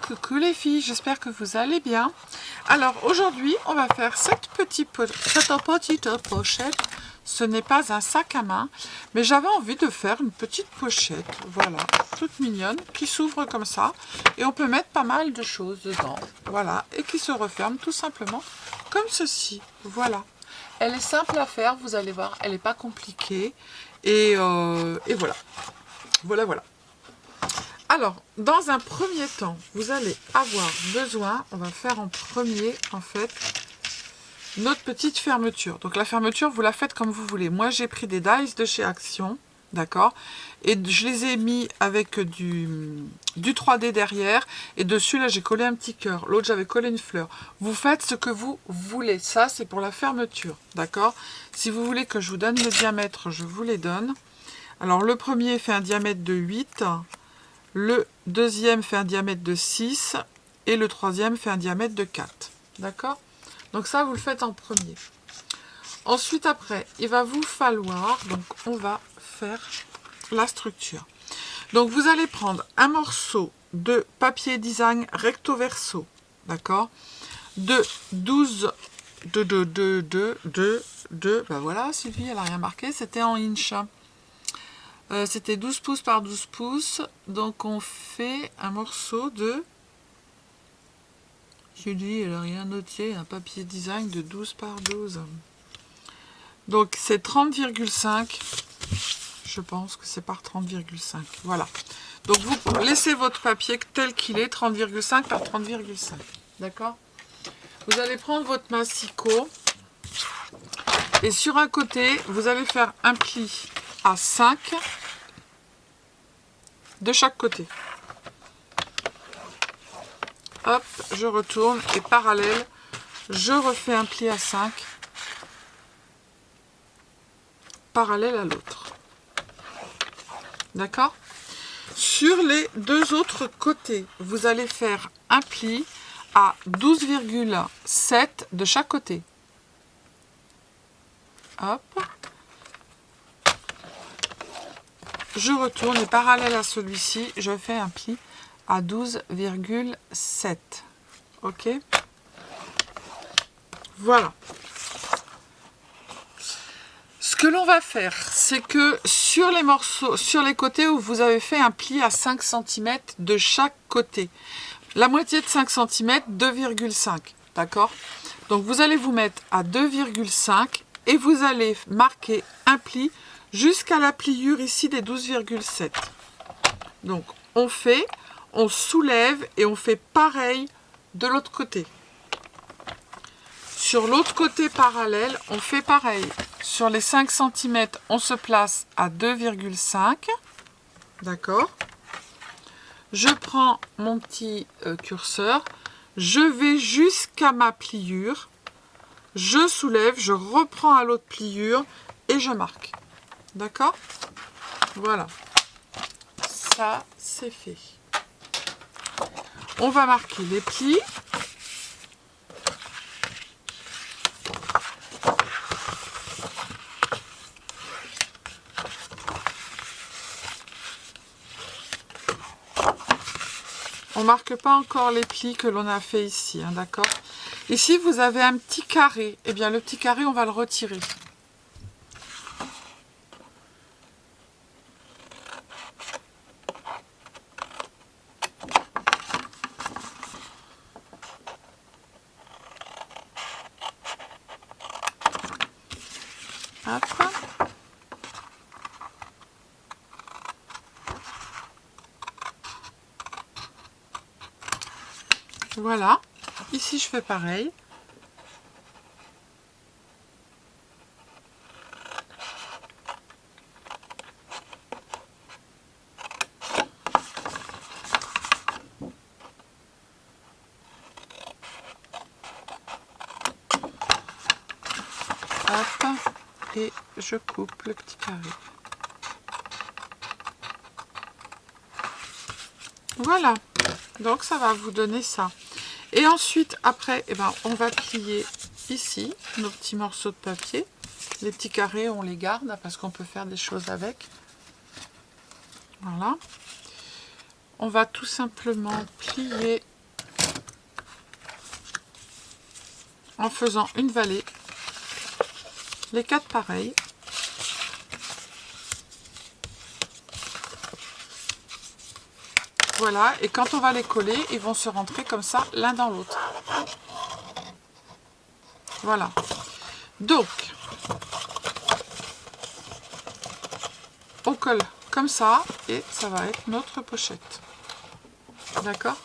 Coucou les filles, j'espère que vous allez bien. Alors aujourd'hui, on va faire cette petite pochette. Ce n'est pas un sac à main, mais j'avais envie de faire une petite pochette, voilà, toute mignonne, qui s'ouvre comme ça. Et on peut mettre pas mal de choses dedans, voilà, et qui se referme tout simplement comme ceci, voilà. Elle est simple à faire, vous allez voir, elle n'est pas compliquée. Et voilà, voilà. Alors, dans un premier temps, vous allez avoir besoin, on va faire en premier, en fait, notre petite fermeture. Donc, la fermeture, vous la faites comme vous voulez. Moi, j'ai pris des dies de chez Action, d'accord? Et je les ai mis avec du 3D derrière. Et dessus, là, j'ai collé un petit cœur. L'autre, j'avais collé une fleur. Vous faites ce que vous voulez. Ça, c'est pour la fermeture, d'accord? Si vous voulez que je vous donne le diamètre, je vous les donne. Alors, le premier fait un diamètre de 8. Le deuxième fait un diamètre de 6 et le troisième fait un diamètre de 4. D'accord? Donc ça, vous le faites en premier. Ensuite, après, il va vous falloir, donc on va faire la structure. Donc vous allez prendre un morceau de papier design recto verso, d'accord? De 12, ben voilà, Sylvie, elle n'a rien marqué, c'était en inch. C'était 12 pouces par 12 pouces, donc on fait un morceau de... Julie, elle n'a rien noté, un papier design de 12 par 12. Donc c'est 30,5, je pense que c'est par 30,5, voilà. Donc vous laissez votre papier tel qu'il est, 30,5 par 30,5, d'accord? Vous allez prendre votre massicot, et sur un côté, vous allez faire un pli à 5 de chaque côté. Hop, je retourne et parallèle, je refais un pli à 5 parallèle à l'autre. D'accord? Sur les deux autres côtés, vous allez faire un pli à 12,7 de chaque côté. Hop. Je retourne et parallèle à celui-ci, je fais un pli à 12,7. Ok? Voilà. Ce que l'on va faire, c'est que sur les morceaux, sur les côtés où vous avez fait un pli à 5 cm de chaque côté, la moitié de 5 cm, 2,5. D'accord? Donc vous allez vous mettre à 2,5 et vous allez marquer un pli jusqu'à la pliure ici des 12,7. Donc on soulève et on fait pareil de l'autre côté. Sur l'autre côté parallèle, on fait pareil. Sur les 5 cm, on se place à 2,5. D'accord? Je prends mon petit curseur, je vais jusqu'à ma pliure, je soulève, je reprends à l'autre pliure et je marque. D'accord? Voilà. Ça, c'est fait. On va marquer les plis. On ne marque pas encore les plis que l'on a fait ici, hein, d'accord? Ici, vous avez un petit carré. Eh bien, le petit carré, on va le retirer. Hop. Voilà. Ici, je fais pareil. Hop. Et je coupe le petit carré. Voilà. Donc, ça va vous donner ça. Et ensuite, après, eh ben, on va plier ici nos petits morceaux de papier. Les petits carrés, on les garde parce qu'on peut faire des choses avec. Voilà. On va tout simplement plier en faisant une vallée, les 4 pareils. Voilà, et quand on va les coller, ils vont se rentrer comme ça l'un dans l'autre. Voilà. Donc, on colle comme ça et ça va être notre pochette. D'accord?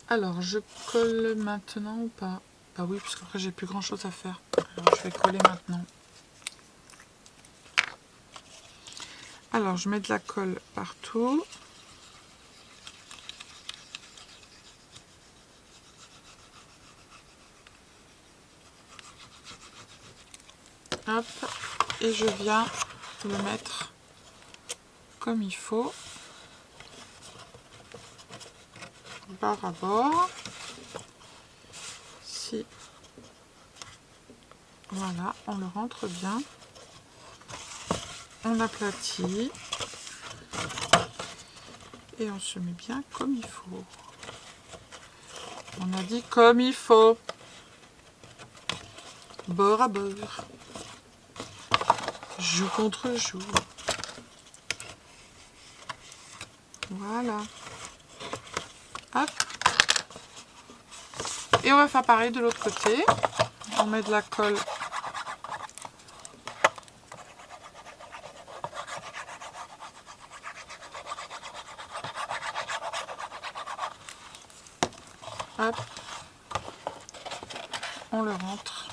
Alors, je colle maintenant ou pas? Bah oui, parce qu'après j'ai plus grand chose à faire. Alors, je vais coller maintenant. Alors, je mets de la colle partout. Hop, et je viens le mettre comme il faut, bord à bord. Si, voilà, on le rentre bien, on aplatit et on se met bien comme il faut. On a dit comme il faut, bord à bord, joue contre joue. Voilà. Hop. Et on va faire pareil de l'autre côté. On met de la colle. Hop. On le rentre.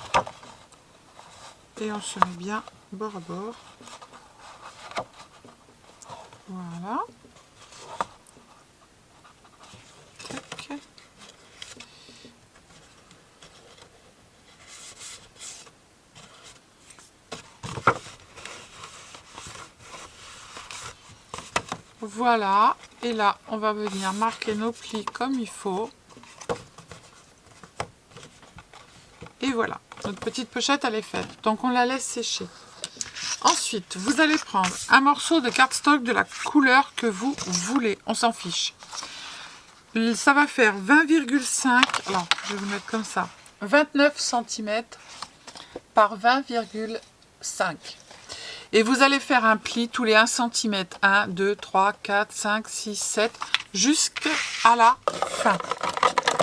Et on se met bien bord à bord. Voilà. Tac. Voilà, et là on va venir marquer nos plis comme il faut. Et voilà, notre petite pochette elle est faite. Donc on la laisse sécher. Ensuite, vous allez prendre un morceau de cardstock de la couleur que vous voulez. On s'en fiche. Ça va faire 20,5, alors je vais vous mettre comme ça, 29 cm par 20,5. Et vous allez faire un pli tous les 1 cm. 1, 2, 3, 4, 5, 6, 7, jusqu'à la fin.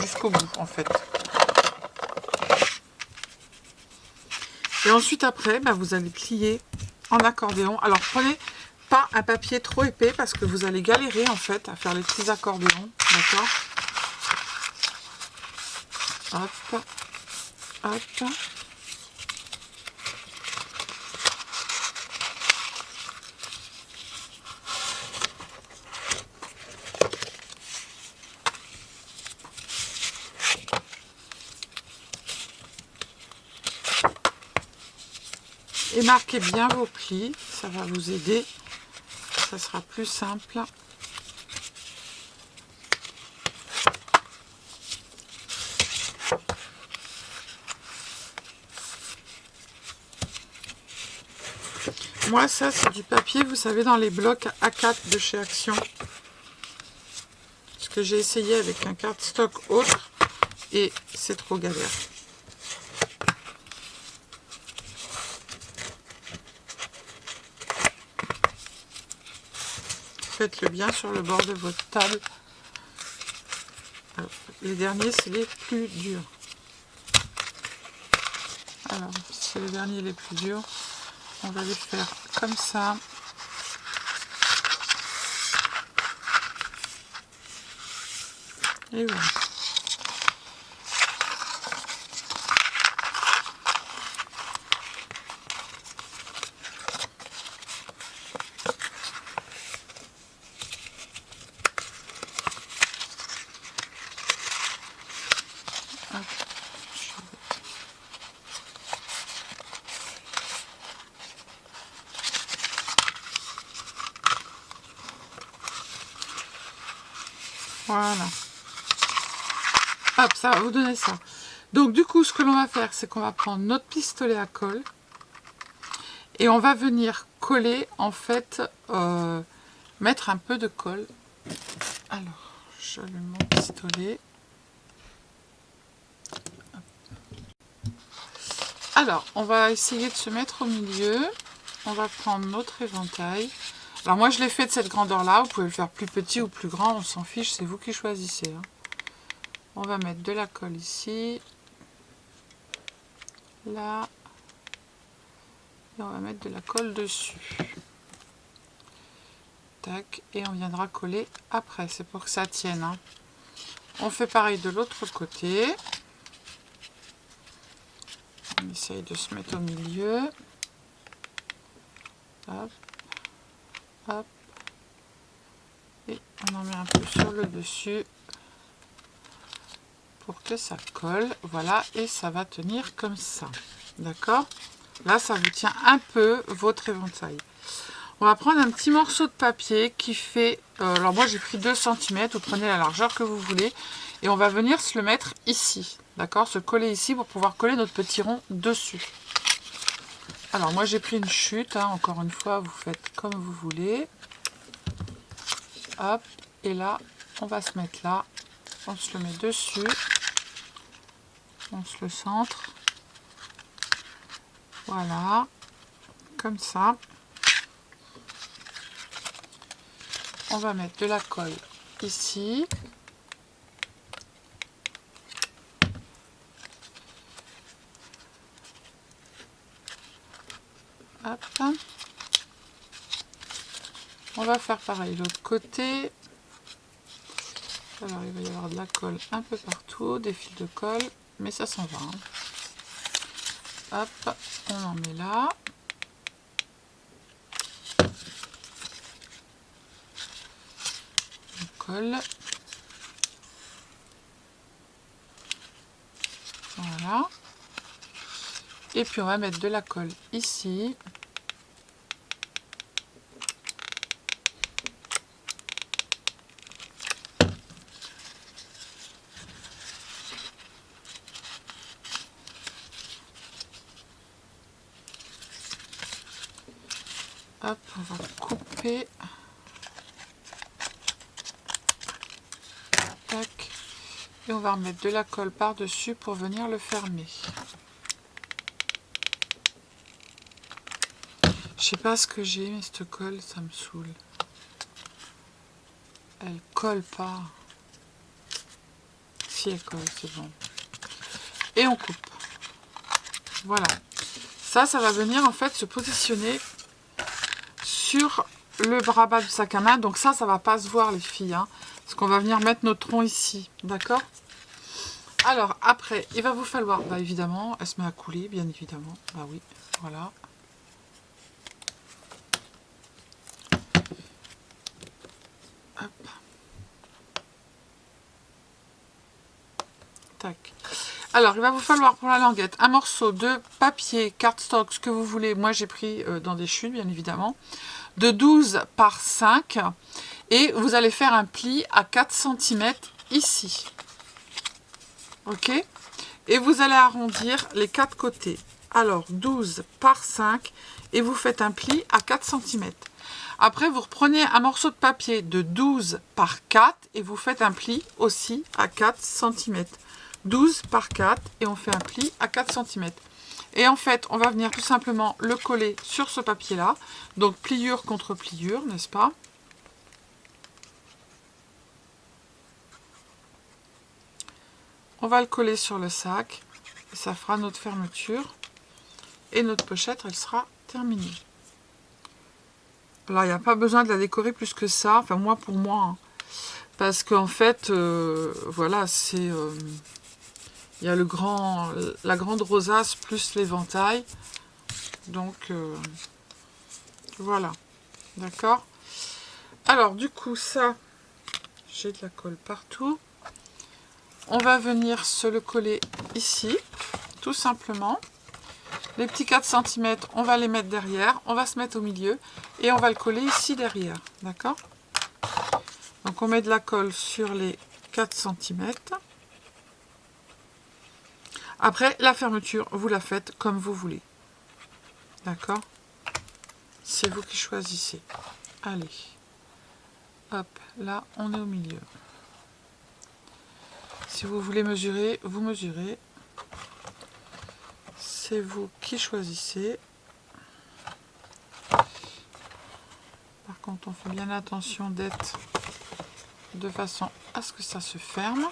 Jusqu'au bout, en fait. Et ensuite, après, bah, vous allez plier en accordéon. Alors, prenez pas un papier trop épais parce que vous allez galérer, en fait, à faire les petits accordéons. D'accord? Hop. Hop. Et marquez bien vos plis, ça va vous aider, ça sera plus simple. Moi ça c'est du papier, vous savez, dans les blocs A4 de chez Action. Parce que j'ai essayé avec un cardstock autre et c'est trop galère. Faites-le bien sur le bord de votre table. Alors, les derniers, c'est les plus durs. Alors, c'est les derniers les plus durs. On va les faire comme ça. Et voilà. Voilà. Hop, ça va vous donner ça. Donc du coup, ce que l'on va faire, c'est qu'on va prendre notre pistolet à colle et on va venir coller, en fait, mettre un peu de colle. Alors, j'allume mon pistolet. Hop. Alors, on va essayer de se mettre au milieu. On va prendre notre éventail. Alors moi, je l'ai fait de cette grandeur-là. Vous pouvez le faire plus petit ou plus grand, on s'en fiche, c'est vous qui choisissez. Hein. On va mettre de la colle ici. Là. Et on va mettre de la colle dessus. Tac. Et on viendra coller après. C'est pour que ça tienne. Hein. On fait pareil de l'autre côté. On essaye de se mettre au milieu. Hop. Hop. Et on en met un peu sur le dessus. Pour que ça colle. Voilà. Et ça va tenir comme ça. D'accord ? Là, ça vous tient un peu votre éventail. On va prendre un petit morceau de papier qui fait... alors moi, j'ai pris 2 cm. Vous prenez la largeur que vous voulez. Et on va venir se le mettre ici. D'accord ? Se coller ici pour pouvoir coller notre petit rond dessus. Alors, moi, j'ai pris une chute. Hein. Encore une fois, vous faites comme vous voulez. Hop. Et là, on va se mettre là. On se le met dessus. On se le centre. Voilà. Comme ça. On va mettre de la colle ici. Hop. On va faire pareil de l'autre côté. Alors il va y avoir de la colle un peu partout, des fils de colle, mais ça s'en va. Hein. Hop, on en met là. On colle. Voilà. Et puis on va mettre de la colle ici. Hop, on va couper. Tac. Et on va remettre de la colle par-dessus pour venir le fermer. Je sais pas ce que j'ai, mais cette colle, ça me saoule. Elle colle pas. Si elle colle, c'est bon. Et on coupe. Voilà. Ça va venir en fait se positionner sur le bras bas du sac à main. Donc ça va pas se voir les filles. Hein, parce qu'on va venir mettre notre tronc ici. D'accord ? Alors après, il va vous falloir, bah évidemment, elle se met à couler, bien évidemment. Bah oui, voilà. Hop. Tac. Alors, il va vous falloir pour la languette un morceau de papier cardstock, ce que vous voulez. Moi, j'ai pris dans des chutes, bien évidemment, de 12 par 5. Et vous allez faire un pli à 4 cm ici. Ok ? Et vous allez arrondir les 4 côtés. Alors, 12 par 5. Et vous faites un pli à 4 cm. Après, vous reprenez un morceau de papier de 12 par 4. Et vous faites un pli aussi à 4 cm. 12 par 4 et on fait un pli à 4 cm. Et en fait, on va venir tout simplement le coller sur ce papier-là. Donc, pliure contre pliure, n'est-ce pas? On va le coller sur le sac. Et ça fera notre fermeture. Et notre pochette, elle sera terminée. Alors, il n'y a pas besoin de la décorer plus que ça. Enfin, moi, pour moi. Hein. Parce qu'en fait, voilà, c'est... il y a la grande rosace plus l'éventail. Donc, voilà. D'accord? Alors, du coup, ça, j'ai de la colle partout. On va venir se le coller ici, tout simplement. Les petits 4 cm, on va les mettre derrière. On va se mettre au milieu et on va le coller ici derrière. D'accord? Donc, on met de la colle sur les 4 cm. Après, la fermeture, vous la faites comme vous voulez. D'accord? C'est vous qui choisissez. Allez. Hop, là, on est au milieu. Si vous voulez mesurer, vous mesurez. C'est vous qui choisissez. Par contre, on fait bien attention d'être de façon à ce que ça se ferme.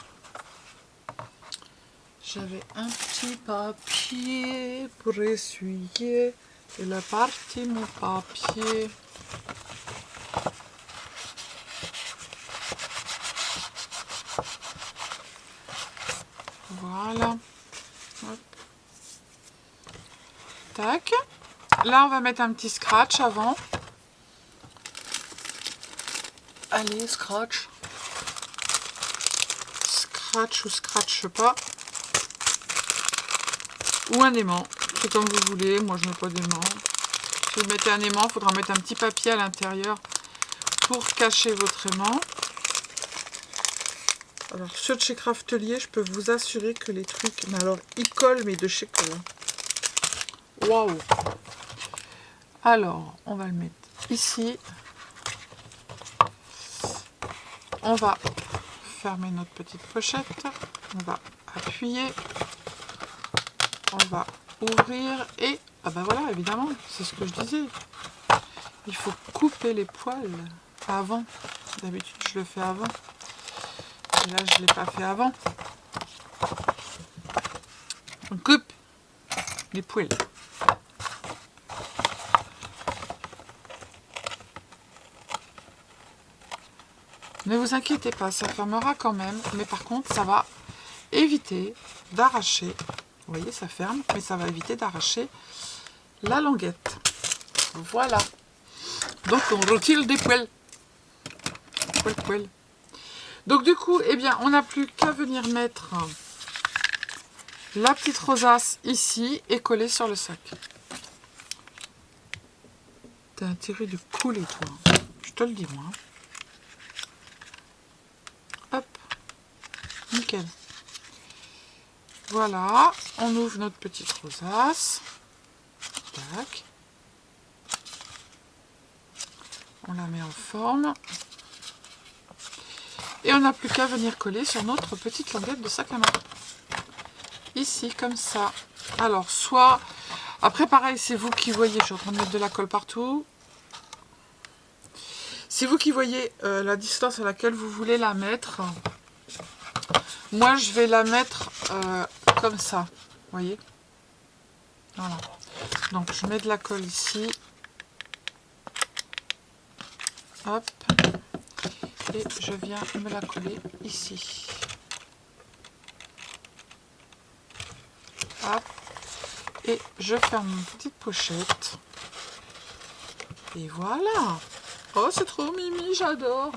J'avais un petit papier pour essuyer. Il est parti mon papier. Voilà. Hop. Tac. Là, on va mettre un petit scratch avant. Allez, scratch. Scratch ou scratch pas. Ou un aimant. C'est comme vous voulez. Moi, je mets pas d'aimant. Si vous mettez un aimant, il faudra mettre un petit papier à l'intérieur pour cacher votre aimant. Alors, ceux de chez Craftelier, je peux vous assurer que les trucs... Mais alors, ils collent, mais de chez quoi. Waouh! Alors, on va le mettre ici. On va fermer notre petite pochette. On va appuyer. On va ouvrir. Et, ah ben voilà, évidemment, c'est ce que je disais. Il faut couper les poils avant. D'habitude, je le fais avant. Et là, je ne l'ai pas fait avant. On coupe les poils. Ne vous inquiétez pas, ça fermera quand même. Mais par contre, ça va éviter d'arracher. Vous voyez, ça ferme, mais ça va éviter d'arracher la languette. Voilà. Donc, on retire des poils. Poil. Donc, du coup, eh bien, on n'a plus qu'à venir mettre la petite rosace ici et coller sur le sac. T'as intérêt de couler, toi. Je te le dis, moi. Hop. Nickel. Voilà. On ouvre notre petite rosace. Tac. On la met en forme. Et on n'a plus qu'à venir coller sur notre petite languette de sac à main. Ici, comme ça. Alors, soit... Après, pareil, c'est vous qui voyez. Je suis en train de mettre de la colle partout. C'est vous qui voyez la distance à laquelle vous voulez la mettre. Moi, je vais la mettre comme ça. Vous voyez? Voilà. Donc, je mets de la colle ici. Hop. Et je viens me la coller ici. Hop. Et je ferme une petite pochette. Et voilà. Oh, c'est trop mimi, j'adore.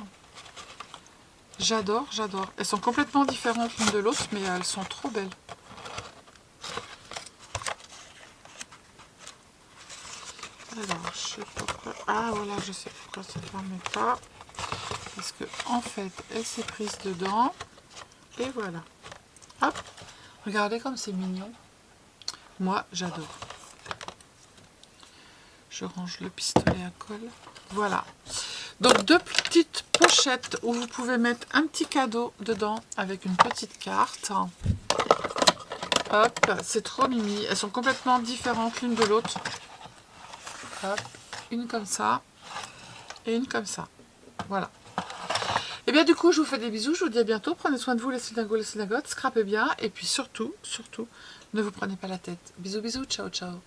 J'adore. Elles sont complètement différentes l'une de l'autre, mais elles sont trop belles. Alors, je sais pas pourquoi... Ah, voilà, je sais pourquoi ça ne ferme pas. Parce que, en fait, elle s'est prise dedans. Et voilà. Hop. Regardez comme c'est mignon. Moi, j'adore. Je range le pistolet à colle. Voilà. Donc, deux petites pochettes où vous pouvez mettre un petit cadeau dedans avec une petite carte. Hop. C'est trop mimi. Elles sont complètement différentes l'une de l'autre. Hop. Une comme ça. Et une comme ça. Voilà. Et bien du coup, je vous fais des bisous, je vous dis à bientôt. Prenez soin de vous, les synagogues, les synagogues, scrapez bien. Et puis surtout, ne vous prenez pas la tête. Bisous, bisous, ciao, ciao.